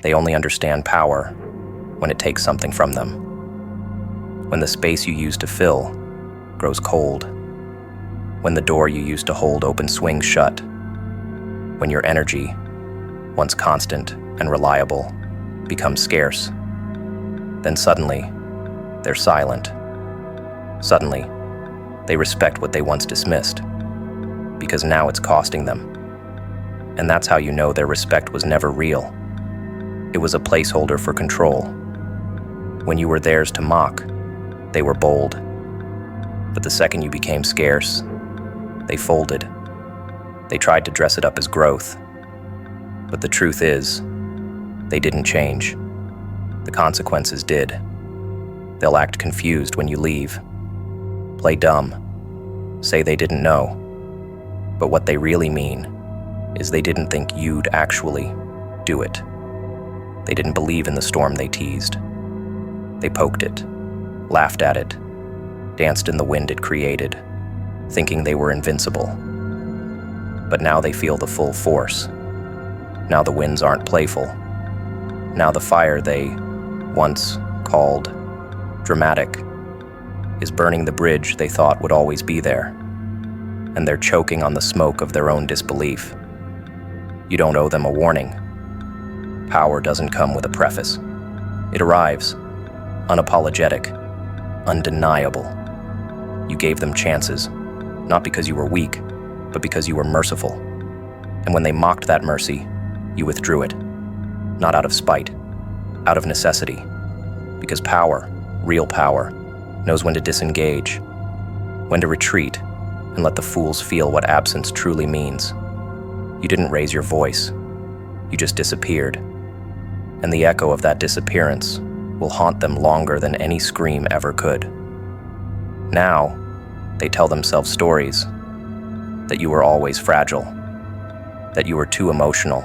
They only understand power when it takes something from them. When the space you used to fill grows cold. When the door you used to hold open swings shut. When your energy, once constant and reliable, becomes scarce. Then suddenly, they're silent. Suddenly, they respect what they once dismissed, because now it's costing them. And that's how you know their respect was never real. It was a placeholder for control. When you were theirs to mock, they were bold. But the second you became scarce, they folded. They tried to dress it up as growth. But the truth is, they didn't change. The consequences did. They'll act confused when you leave. Play dumb. Say they didn't know. But what they really mean is they didn't think you'd actually do it. They didn't believe in the storm they teased. They poked it, laughed at it, danced in the wind it created, thinking they were invincible. But now they feel the full force. Now the winds aren't playful. Now the fire they once called dramatic is burning the bridge they thought would always be there. And they're choking on the smoke of their own disbelief. You don't owe them a warning. Power doesn't come with a preface. It arrives, unapologetic, undeniable. You gave them chances, not because you were weak, but because you were merciful. And when they mocked that mercy, you withdrew it. Not out of spite, out of necessity. Because power, real power, knows when to disengage, when to retreat, and let the fools feel what absence truly means. You didn't raise your voice. You just disappeared. And the echo of that disappearance will haunt them longer than any scream ever could. Now, they tell themselves stories that you were always fragile, that you were too emotional.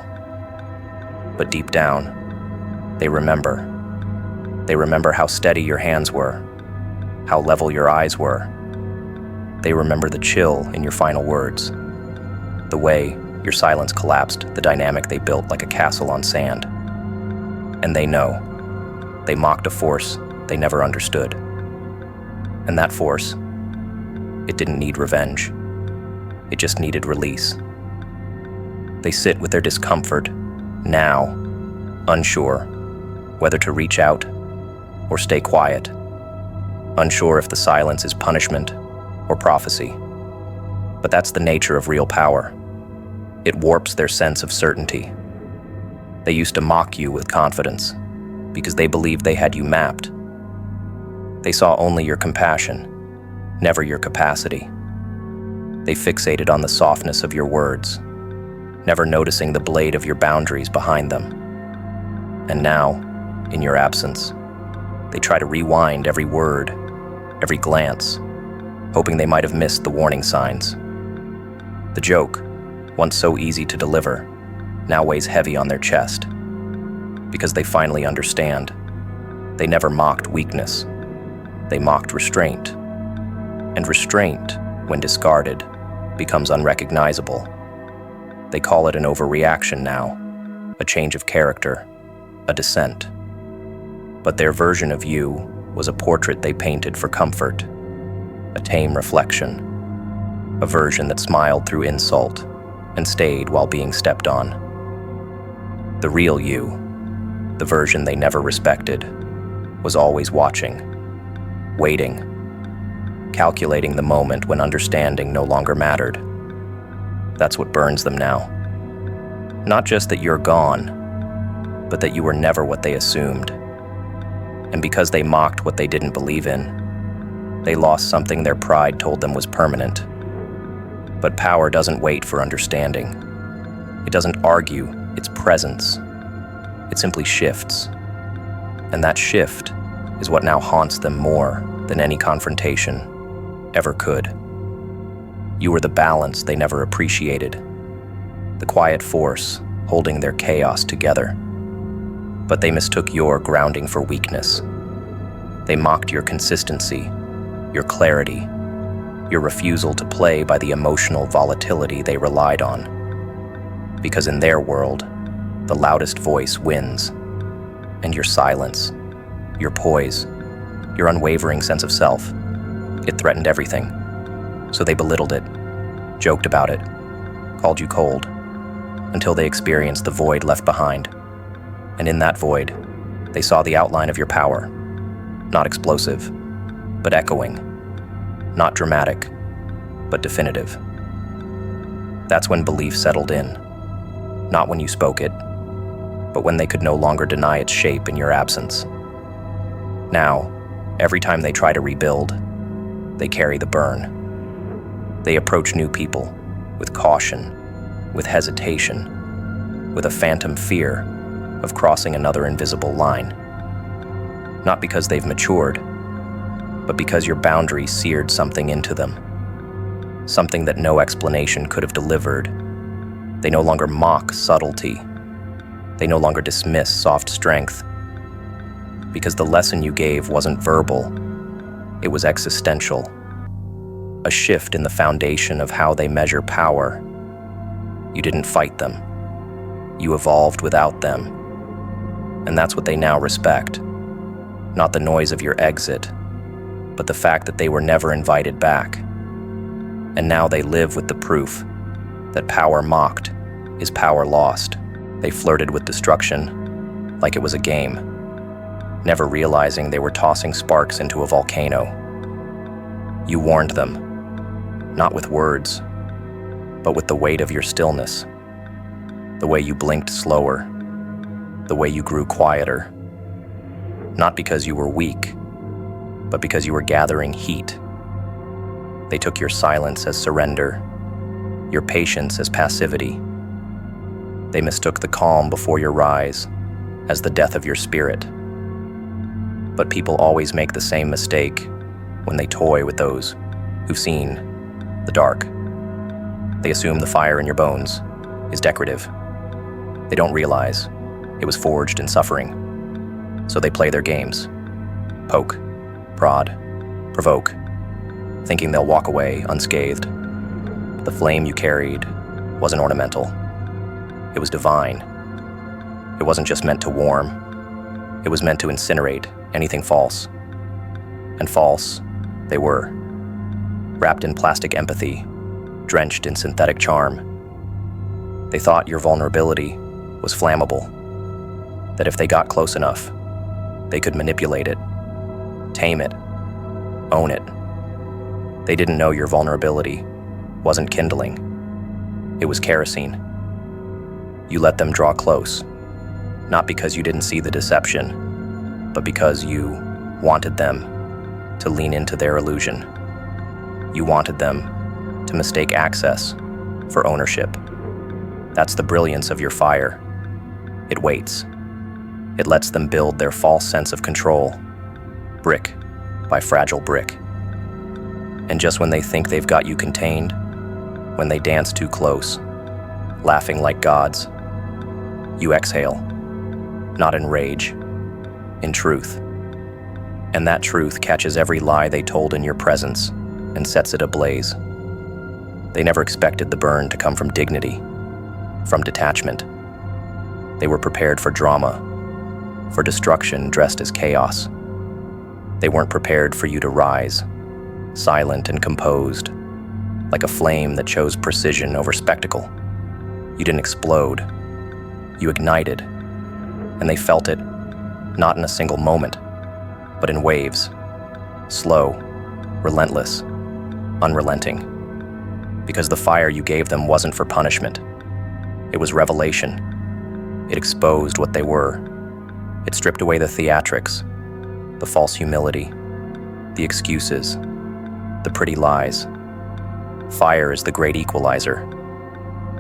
But deep down, they remember. They remember how steady your hands were, how level your eyes were. They remember the chill in your final words, the way your silence collapsed the dynamic they built like a castle on sand. And they know. They mocked a force they never understood. And that force, it didn't need revenge. It just needed release. They sit with their discomfort, now, unsure whether to reach out or stay quiet, unsure if the silence is punishment or prophecy. But that's the nature of real power. It warps their sense of certainty. They used to mock you with confidence because they believed they had you mapped. They saw only your compassion, never your capacity. They fixated on the softness of your words, never noticing the blade of your boundaries behind them. And now, in your absence, they try to rewind every word, every glance, hoping they might have missed the warning signs. The joke, once so easy to deliver, now weighs heavy on their chest. Because they finally understand. They never mocked weakness. They mocked restraint. And restraint, when discarded, becomes unrecognizable. They call it an overreaction now, a change of character, a descent. But their version of you was a portrait they painted for comfort, a tame reflection, a version that smiled through insult and stayed while being stepped on. The real you, the version they never respected, was always watching, waiting, calculating the moment when understanding no longer mattered. That's what burns them now. Not just that you're gone, but that you were never what they assumed. And because they mocked what they didn't believe in, they lost something their pride told them was permanent. But power doesn't wait for understanding. It doesn't argue its presence. It simply shifts. And that shift is what now haunts them more than any confrontation ever could. You were the balance they never appreciated, the quiet force holding their chaos together. But they mistook your grounding for weakness. They mocked your consistency, your clarity, your refusal to play by the emotional volatility they relied on. Because in their world, the loudest voice wins, And your silence, your poise, your unwavering sense of self, it threatened everything. So they belittled it, joked about it, called you cold, until they experienced the void left behind. And in that void, they saw the outline of your power, not explosive, but echoing, not dramatic, but definitive. That's when belief settled in, not when you spoke it, but when they could no longer deny its shape in your absence. Now, every time they try to rebuild, they carry the burn. They approach new people with caution, with hesitation, with a phantom fear of crossing another invisible line. Not because they've matured, but because your boundary seared something into them. Something that no explanation could have delivered. They no longer mock subtlety. They no longer dismiss soft strength. Because the lesson you gave wasn't verbal, it was existential. A shift in the foundation of how they measure power. You didn't fight them. You evolved without them. And that's what they now respect. Not the noise of your exit, but the fact that they were never invited back. And now they live with the proof that power mocked is power lost. They flirted with destruction like it was a game, never realizing they were tossing sparks into a volcano. You warned them, not with words, but with the weight of your stillness, the way you blinked slower, the way you grew quieter, not because you were weak, but because you were gathering heat. They took your silence as surrender, your patience as passivity. They mistook the calm before your rise as the death of your spirit. But people always make the same mistake when they toy with those who've seen the dark. They assume the fire in your bones is decorative. They don't realize it was forged in suffering. So they play their games. Poke, prod, provoke, thinking they'll walk away unscathed. But the flame you carried wasn't ornamental. It was divine. It wasn't just meant to warm. It was meant to incinerate anything false. And false, they were. Wrapped in plastic empathy, drenched in synthetic charm. They thought your vulnerability was flammable. That if they got close enough, they could manipulate it, tame it, own it. They didn't know your vulnerability wasn't kindling. It was kerosene. You let them draw close, not because you didn't see the deception, but because you wanted them to lean into their illusion. You wanted them to mistake access for ownership. That's the brilliance of your fire. It waits. It lets them build their false sense of control, brick by fragile brick. And just when they think they've got you contained, when they dance too close, laughing like gods, you exhale, not in rage, in truth. And that truth catches every lie they told in your presence and sets it ablaze. They never expected the burn to come from dignity, from detachment. They were prepared for drama, for destruction dressed as chaos. They weren't prepared for you to rise, silent and composed, like a flame that chose precision over spectacle. You didn't explode. You ignited, and they felt it, not in a single moment, but in waves, slow, relentless, unrelenting. Because the fire you gave them wasn't for punishment. It was revelation. It exposed what they were. It stripped away the theatrics, the false humility, the excuses, the pretty lies. Fire is the great equalizer.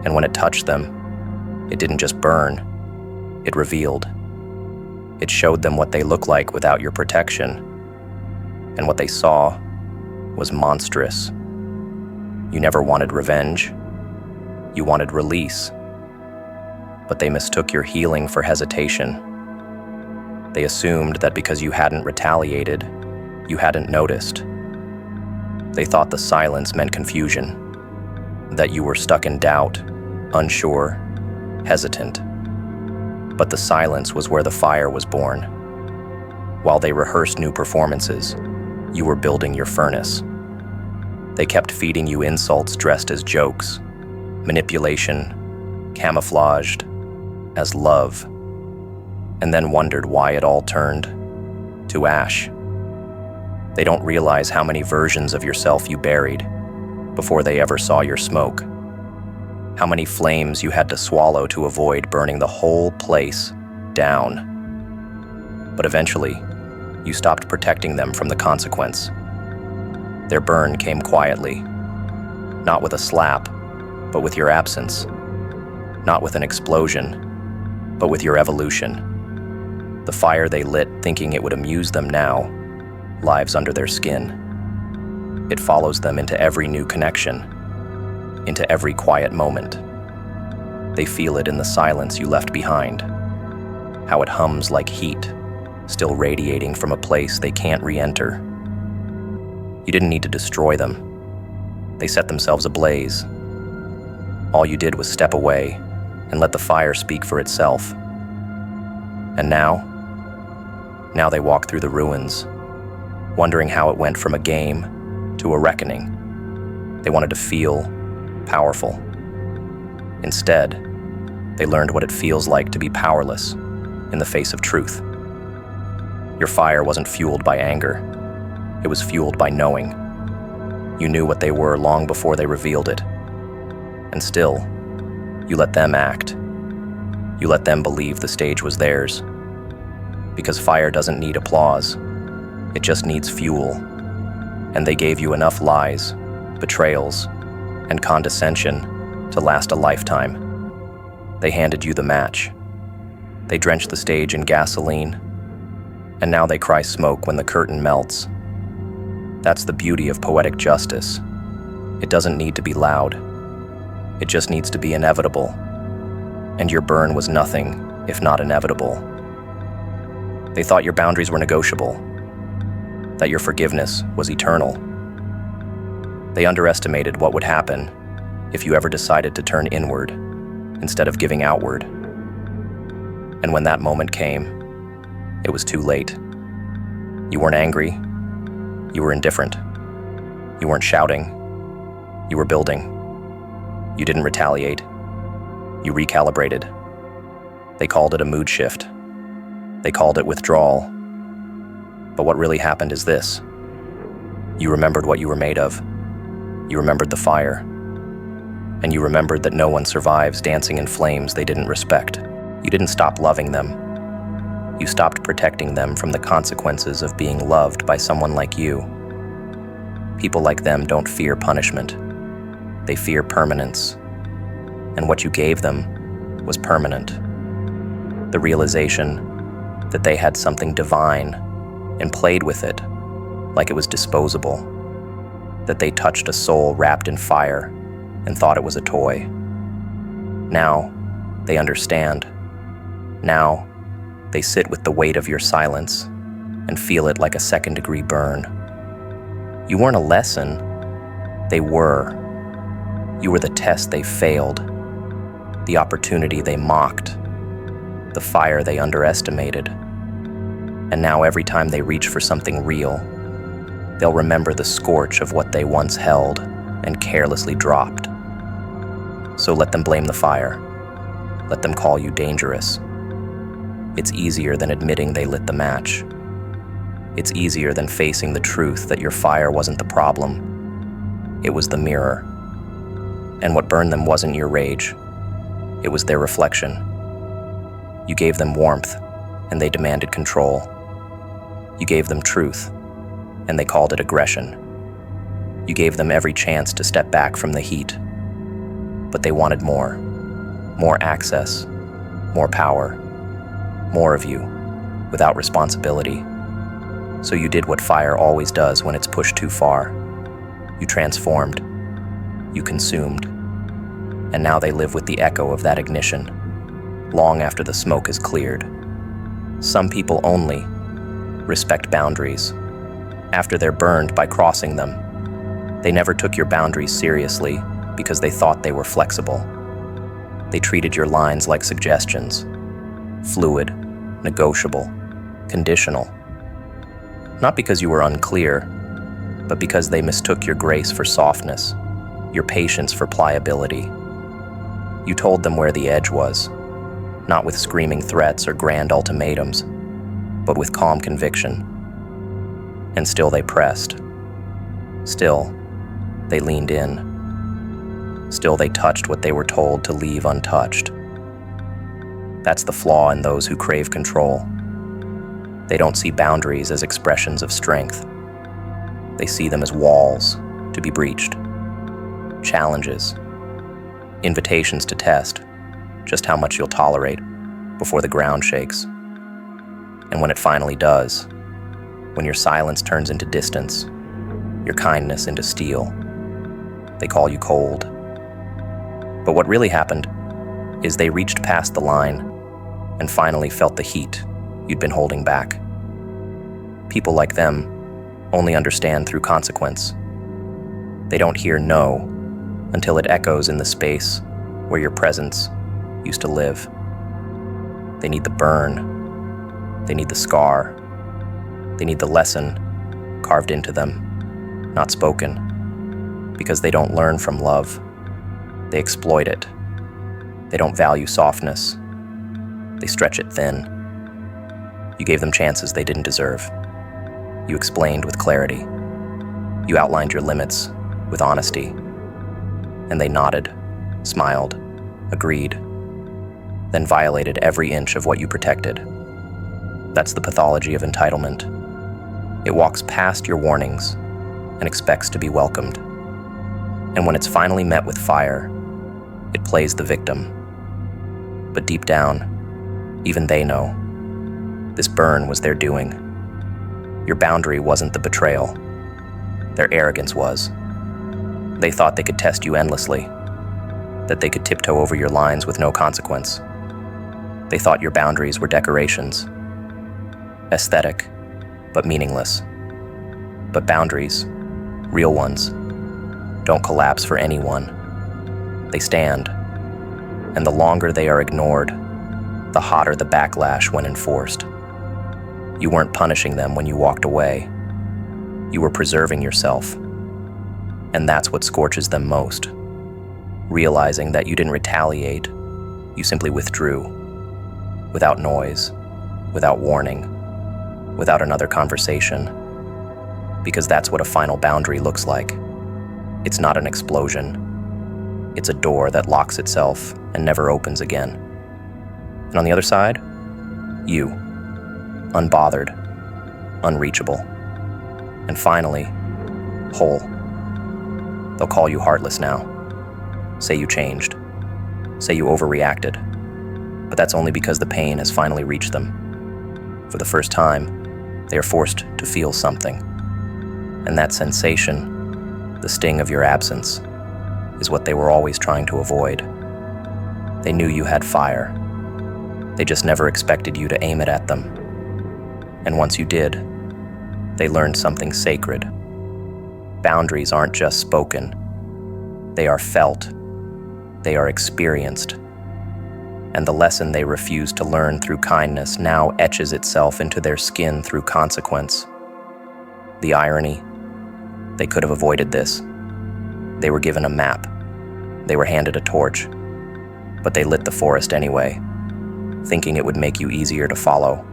And when it touched them, it didn't just burn, it revealed. It showed them what they look like without your protection. And what they saw was monstrous. You never wanted revenge. You wanted release. But they mistook your healing for hesitation. They assumed that because you hadn't retaliated, you hadn't noticed. They thought the silence meant confusion, that you were stuck in doubt, unsure, hesitant. But the silence was where the fire was born. While they rehearsed new performances, you were building your furnace. They kept feeding you insults dressed as jokes, manipulation, camouflaged as love, and then wondered why it all turned to ash. They don't realize how many versions of yourself you buried before they ever saw your smoke. How many flames you had to swallow to avoid burning the whole place down. But eventually, you stopped protecting them from the consequence. Their burn came quietly, not with a slap, but with your absence. Not with an explosion, but with your evolution. The fire they lit thinking it would amuse them now lives under their skin. It follows them into every new connection, into every quiet moment. They feel it in the silence you left behind, how it hums like heat, still radiating from a place they can't re-enter. You didn't need to destroy them. They set themselves ablaze. All you did was step away and let the fire speak for itself. And now they walk through the ruins, wondering how it went from a game to a reckoning. They wanted to feel powerful. Instead, they learned what it feels like to be powerless in the face of truth. Your fire wasn't fueled by anger. It was fueled by knowing. You knew what they were long before they revealed it. And still, you let them act. You let them believe the stage was theirs. Because fire doesn't need applause. It just needs fuel. And they gave you enough lies, betrayals, and condescension to last a lifetime. They handed you the match. They drenched the stage in gasoline. And now they cry smoke when the curtain melts. That's the beauty of poetic justice. It doesn't need to be loud. It just needs to be inevitable. And your burn was nothing if not inevitable. They thought your boundaries were negotiable, that your forgiveness was eternal. They underestimated what would happen if you ever decided to turn inward instead of giving outward. And when that moment came, it was too late. You weren't angry. You were indifferent. You weren't shouting. You were building. You didn't retaliate. You recalibrated. They called it a mood shift. They called it withdrawal. But what really happened is this. You remembered what you were made of. You remembered the fire. And you remembered that no one survives dancing in flames they didn't respect. You didn't stop loving them. You stopped protecting them from the consequences of being loved by someone like you. People like them don't fear punishment. They fear permanence. And what you gave them was permanent. The realization that they had something divine and played with it like it was disposable. That they touched a soul wrapped in fire and thought it was a toy. Now they understand. Now they sit with the weight of your silence and feel it like a second-degree burn. You weren't a lesson. They were. You were the test they failed, the opportunity they mocked, the fire they underestimated. And now every time they reach for something real, they'll remember the scorch of what they once held and carelessly dropped. So let them blame the fire. Let them call you dangerous. It's easier than admitting they lit the match. It's easier than facing the truth that your fire wasn't the problem. It was the mirror. And what burned them wasn't your rage. It was their reflection. You gave them warmth, and they demanded control. You gave them truth, and they called it aggression. You gave them every chance to step back from the heat. But they wanted more. More access, more power, more of you, without responsibility. So you did what fire always does when it's pushed too far. You transformed. You consumed. And now they live with the echo of that ignition, long after the smoke is cleared. Some people only respect boundaries after they're burned by crossing them. They never took your boundaries seriously because they thought they were flexible. They treated your lines like suggestions. fluid, negotiable, conditional. Not because you were unclear, but because they mistook your grace for softness, your patience for pliability. You told them where the edge was, not with screaming threats or grand ultimatums, but with calm conviction. And still they pressed. Still, they leaned in. Still they touched what they were told to leave untouched. That's the flaw in those who crave control. They don't see boundaries as expressions of strength. They see them as walls to be breached, challenges, invitations to test just how much you'll tolerate before the ground shakes. And when it finally does, when your silence turns into distance, your kindness into steel, they call you cold. But what really happened is they reached past the line and finally felt the heat you'd been holding back. People like them only understand through consequence. They don't hear no until it echoes in the space where your presence used to live. They need the burn. They need the scar. They need the lesson carved into them, not spoken, because they don't learn from love. They exploit it. They don't value softness. They stretch it thin. You gave them chances they didn't deserve. You explained with clarity. You outlined your limits with honesty. And they nodded, smiled, agreed, then violated every inch of what you protected. That's the pathology of entitlement. It walks past your warnings and expects to be welcomed. And when it's finally met with fire, it plays the victim. But deep down, even they know this burn was their doing. Your boundary wasn't the betrayal. Their arrogance was. They thought they could test you endlessly, that they could tiptoe over your lines with no consequence. They thought your boundaries were decorations, aesthetic, but meaningless. But boundaries, real ones, don't collapse for anyone. They stand, and the longer they are ignored, the hotter the backlash when enforced. You weren't punishing them when you walked away. You were preserving yourself. And that's what scorches them most. Realizing that you didn't retaliate, you simply withdrew. Without noise, without warning, without another conversation. Because that's what a final boundary looks like. It's not an explosion. It's a door that locks itself and never opens again. And on the other side, you. Unbothered, unreachable, and finally, whole. They'll call you heartless now. Say you changed. Say you overreacted. But that's only because the pain has finally reached them. For the first time, they are forced to feel something. And that sensation, the sting of your absence, is what they were always trying to avoid. They knew you had fire. They just never expected you to aim it at them. And once you did, they learned something sacred. Boundaries aren't just spoken. They are felt. They are experienced. And the lesson they refused to learn through kindness now etches itself into their skin through consequence. The irony, they could have avoided this. They were given a map. They were handed a torch. But they lit the forest anyway, thinking it would make you easier to follow.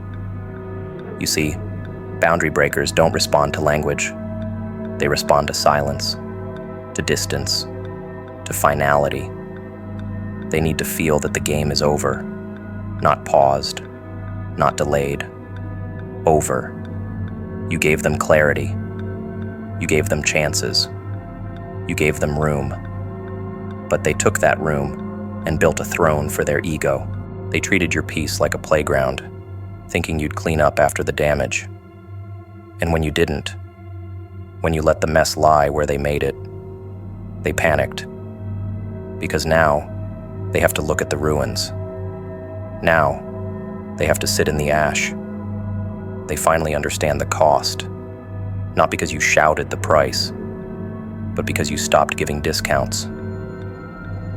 You see, boundary breakers don't respond to language. They respond to silence, to distance, to finality. They need to feel that the game is over, not paused, not delayed. Over. You gave them clarity. You gave them chances. You gave them room. But they took that room and built a throne for their ego. They treated your peace like a playground, thinking you'd clean up after the damage. And when you didn't, when you let the mess lie where they made it, they panicked. Because now, they have to look at the ruins. Now, they have to sit in the ash. They finally understand the cost, not because you shouted the price, but because you stopped giving discounts.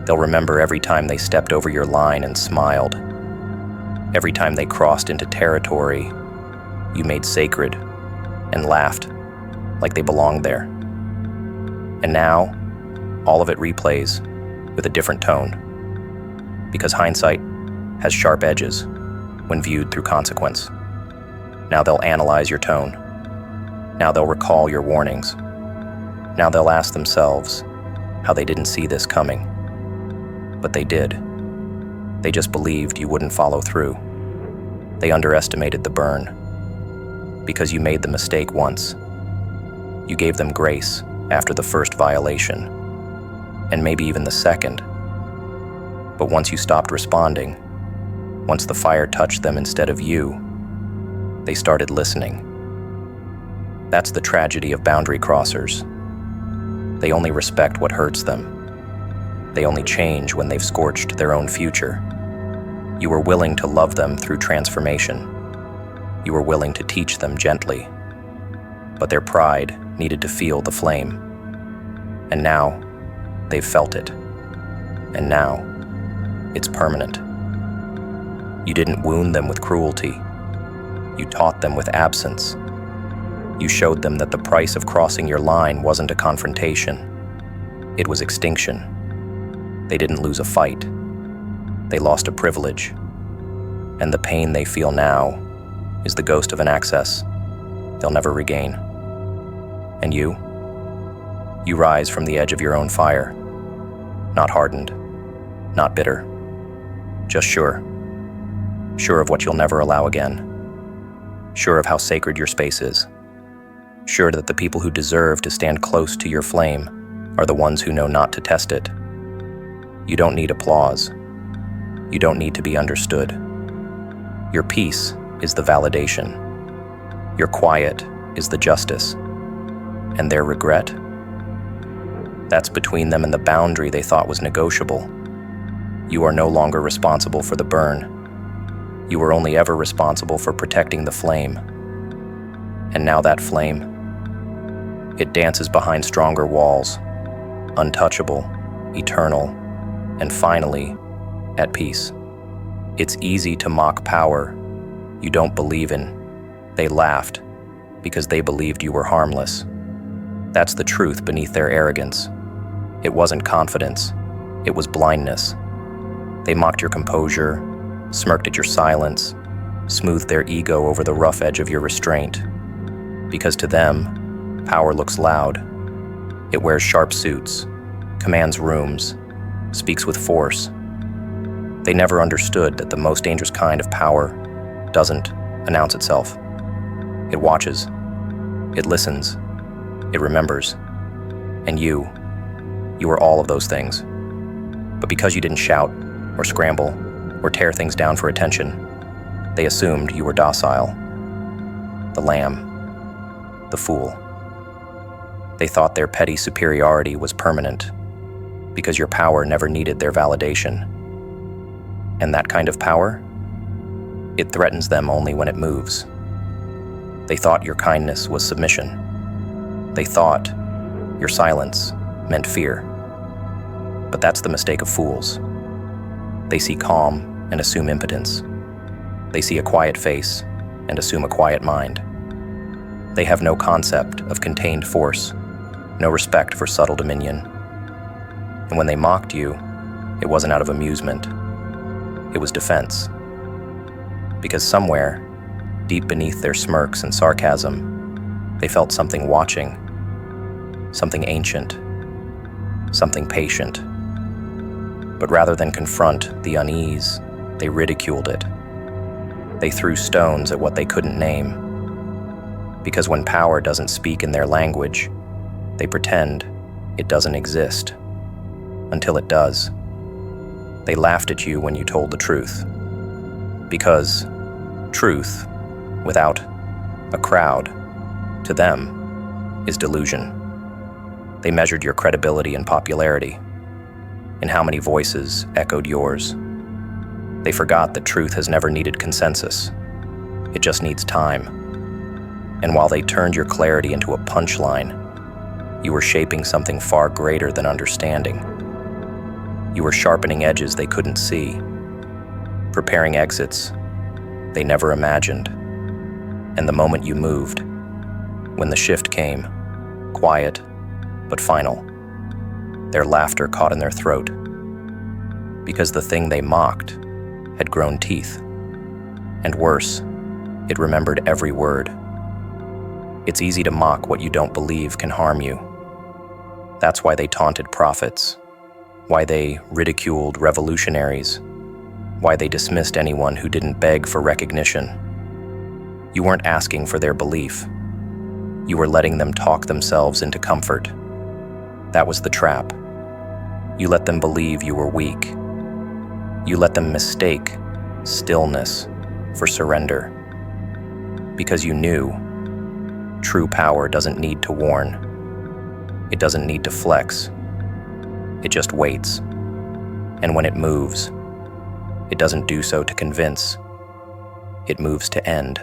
They'll remember every time they stepped over your line and smiled, Every time they crossed into territory, you made sacred and laughed like they belonged there. And now, all of it replays with a different tone, because hindsight has sharp edges when viewed through consequence. Now they'll analyze your tone. Now they'll recall your warnings. Now they'll ask themselves how they didn't see this coming. But they did. They just believed you wouldn't follow through. They underestimated the burn. Because you made the mistake once. You gave them grace after the first violation, and maybe even the second. But once you stopped responding, once the fire touched them instead of you, they started listening. That's the tragedy of boundary crossers. They only respect what hurts them. They only change when they've scorched their own future. You were willing to love them through transformation. You were willing to teach them gently. But their pride needed to feel the flame. And now, they've felt it. And now, it's permanent. You didn't wound them with cruelty. You taught them with absence. You showed them that the price of crossing your line wasn't a confrontation. It was extinction. They didn't lose a fight. They lost a privilege. And the pain they feel now is the ghost of an access they'll never regain. And you rise from the edge of your own fire, not hardened, not bitter, just sure of what you'll never allow again, sure of how sacred your space is, sure that the people who deserve to stand close to your flame are the ones who know not to test it. You don't need applause. You don't need to be understood. Your peace is the validation. Your quiet is the justice. And their regret, that's between them and the boundary they thought was negotiable. You are no longer responsible for the burn. You were only ever responsible for protecting the flame. And now that flame, it dances behind stronger walls, untouchable, eternal, and finally, at peace. It's easy to mock power you don't believe in. They laughed because they believed you were harmless. That's the truth beneath their arrogance. It wasn't confidence, it was blindness. They mocked your composure, smirked at your silence, smoothed their ego over the rough edge of your restraint. Because to them, power looks loud. It wears sharp suits, commands rooms, speaks with force. They never understood that the most dangerous kind of power doesn't announce itself. It watches, it listens, it remembers. And you were all of those things. But because you didn't shout, or scramble, or tear things down for attention, they assumed you were docile. The lamb, the fool. They thought their petty superiority was permanent, because your power never needed their validation. And that kind of power, it threatens them only when it moves. They thought your kindness was submission. They thought your silence meant fear. But that's the mistake of fools. They see calm and assume impotence. They see a quiet face and assume a quiet mind. They have no concept of contained force, no respect for subtle dominion. And when they mocked you, it wasn't out of amusement. It was defense. Because somewhere, deep beneath their smirks and sarcasm, they felt something watching, something ancient, something patient. But rather than confront the unease, they ridiculed it. They threw stones at what they couldn't name. Because when power doesn't speak in their language, they pretend it doesn't exist. Until it does. They laughed at you when you told the truth. Because truth, without a crowd, to them, is delusion. They measured your credibility and popularity, in how many voices echoed yours. They forgot that truth has never needed consensus. It just needs time. And while they turned your clarity into a punchline, you were shaping something far greater than understanding. You were sharpening edges they couldn't see, preparing exits they never imagined. And the moment you moved, when the shift came, quiet but final, their laughter caught in their throat, because the thing they mocked had grown teeth. And worse, it remembered every word. It's easy to mock what you don't believe can harm you. That's why they taunted prophets, why they ridiculed revolutionaries, why they dismissed anyone who didn't beg for recognition. You weren't asking for their belief. You were letting them talk themselves into comfort. That was the trap. You let them believe you were weak. You let them mistake stillness for surrender. Because you knew true power doesn't need to warn. It doesn't need to flex. It just waits. And when it moves, it doesn't do so to convince. It moves to end.